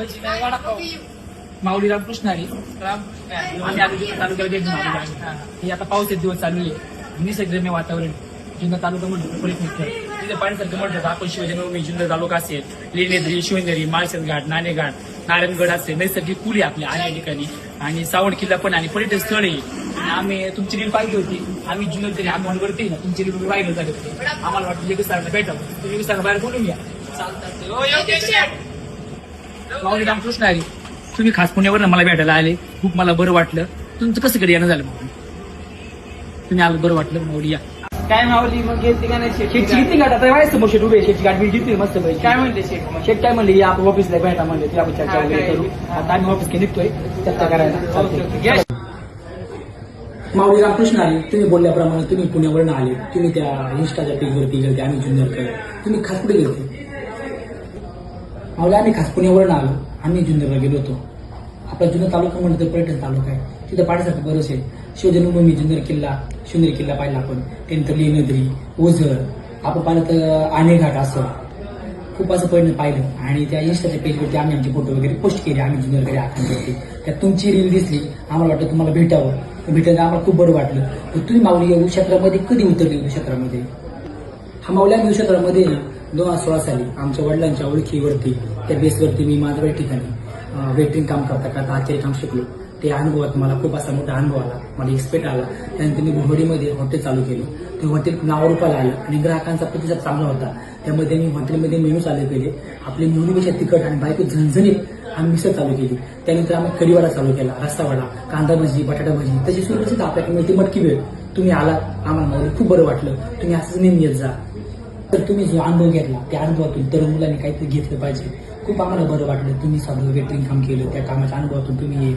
भजी नाही वडापाव. माऊली रामकृष्ण हरी. आम्ही आलो जुन्नर तालुक्याला गेलो माऊली. हे आता पावसाचे दिवस चालू आहे, निसर्गरम्य वातावरण. जुन्नर तालुका म्हणतो परिस्थिती तिथे पाण्यासारखं म्हणतात. आपण शिवजन्मभूमी जुन्नर तालुका असेल, लेणेद्री, शिवनेरी, माळशेज घाट, नाणेघाट, नारायणगड असेल, नैसर्गिक पुली आपल्या अनेक ठिकाणी आणि सावण किल्ला पण आणि पर्यटन स्थळ आहे. आम्ही तुमची रील पाहिली होती. आम्ही जुन्नर तरी आम्ही वरती ना तुमची रील पाहिलं झाले होते. आम्हाला वाटतं लगेच सरांना भेटावं. तुम्ही लगेच सरांना बाहेर बोलून घ्या. माऊली रामकृष्ण हरी. तुम्ही खास पुण्यावर मला भेटायला आले, खूप मला बरं वाटलं. तुमचं कसं कडे येणं झालं मग? तुम्ही आलं बरं वाटलं. माऊली या. काय माऊली मग घेतली का नाही शेट? शेटची किती गाठ आता व्हायचं मग शेट उभे शेटची गाठ मी जिंकली मस्त पाहिजे. काय म्हणते शेट मग? शेट काय म्हणले आपण ऑफिसला भेटा म्हणले ती आपण चर्चा वगैरे करू. आता आम्ही ऑफिसला निघतोय चर्चा करायला. ओके. माऊली रामकृष्ण हरी. तुम्ही बोलल्याप्रमाणे तुम्ही पुण्यावरून आले. तुम्ही त्या इंस्टाच्या पेजवरती गेलते, आम्ही जुन्नरकडे. तुम्ही खास कुठे गेलते? माऊली आम्ही खास पुण्यावरून आलो. आम्ही जुन्नरला गेलो होतो. आपला जुन्नर तालुका म्हणलं तर पर्यटन तालुका आहे. तिथं पाण्यासारखं बरंच आहे. शिवजन्मभूमी जुन्नर किल्ला, शिवनेरी किल्ला पाहिला आपण. त्यानंतर लेणेद्री, ओझर, आपण पाहिलं तर आणेघाट असं खूप असं पाहिलं. आणि त्या इंस्टाच्या पेजवरती आम्ही आमचे फोटो वगैरे पोस्ट केले. आम्ही जुन्नरकडे आखण्यावरती त्यात तुमची रील दिसली. आम्हाला वाटलं तुम्हाला भेटावं. भेटायला आम्हाला खूप बरं वाटलं. पण तुम्ही माऊली या क्षेत्रामध्ये कधी उतरली? क्षेत्रामध्ये हा माऊली आम्ही क्षेत्रामध्ये 2016 साली आमच्या वडिलांच्या ओळखीवरती त्या बेसवरती मी माझ्या ठिकाणी वेटरिंग काम करता आचार्य काम शिकलो. ते अनुभवात मला खूप असा मोठा अनुभव आला, मला एक्सपेक्ट आला. त्यानंतर मी भोवडीमध्ये हॉटेल चालू केलं. ते हॉटेल नावारूपाला आलं आणि ग्राहकांचा प्रतिसाद चांगला होता. त्यामध्ये मी हॉटेलमध्ये मेनू चालू केले. आपली मेनूपेक्षा तिखट आणि बायको झणझणीत आम्ही मिसळ चालू केली. त्यानंतर आम्ही कढीवाडा चालू केला, रस्सावाडा, कांदा भजी, बटाटा भजी. तशी सुरुवात आपल्याकडे मिळते मटकी वेळ. तुम्ही आला, आम्हाला माऊली खूप बरं वाटलं. तुम्ही असंच नेहमी येत जा. तर तुम्ही जो अनुभव घेतला त्या अनुभवातून तरुण मुलांनी काहीतरी घेतलं पाहिजे. खूप आम्हाला बरं वाटलं. तुम्ही साधं वेटरिंग काम केलं. त्या कामाच्या अनुभवातून तुम्ही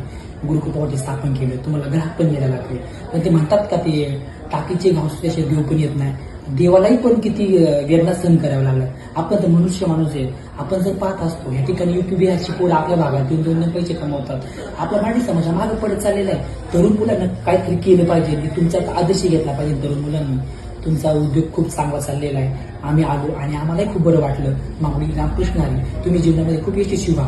गुरुकृपा हॉटेल स्थापन केलं. तुम्हाला ग्राहक पण यायला लागले. पण ते म्हणतात का ते टाकीचे घाव सुद्धा देव पण येत नाही. देवालाही पण किती वेदना सहन कराव्या लागल्या. आपण तर मनुष्य माणूस आहे. आपण जर पाहत असतो या ठिकाणी युपी बिहारची पोरं आपल्या भागात येऊन 2 पैसे कमवतात. आपला मराठी समाज मागे पडत चाललेला आहे. तरुण मुलांना काहीतरी केलं पाहिजे. तुमचा आदर्श घेतला पाहिजे तरुण मुलांनी. तुमचा उद्योग खूप चांगला चाललेला आहे. आम्ही आलो आणि आम्हालाही खूप बरं वाटलं. माऊली रामकृष्ण हरी. तुम्ही जीवनामध्ये खूप यशस्वी व्हा.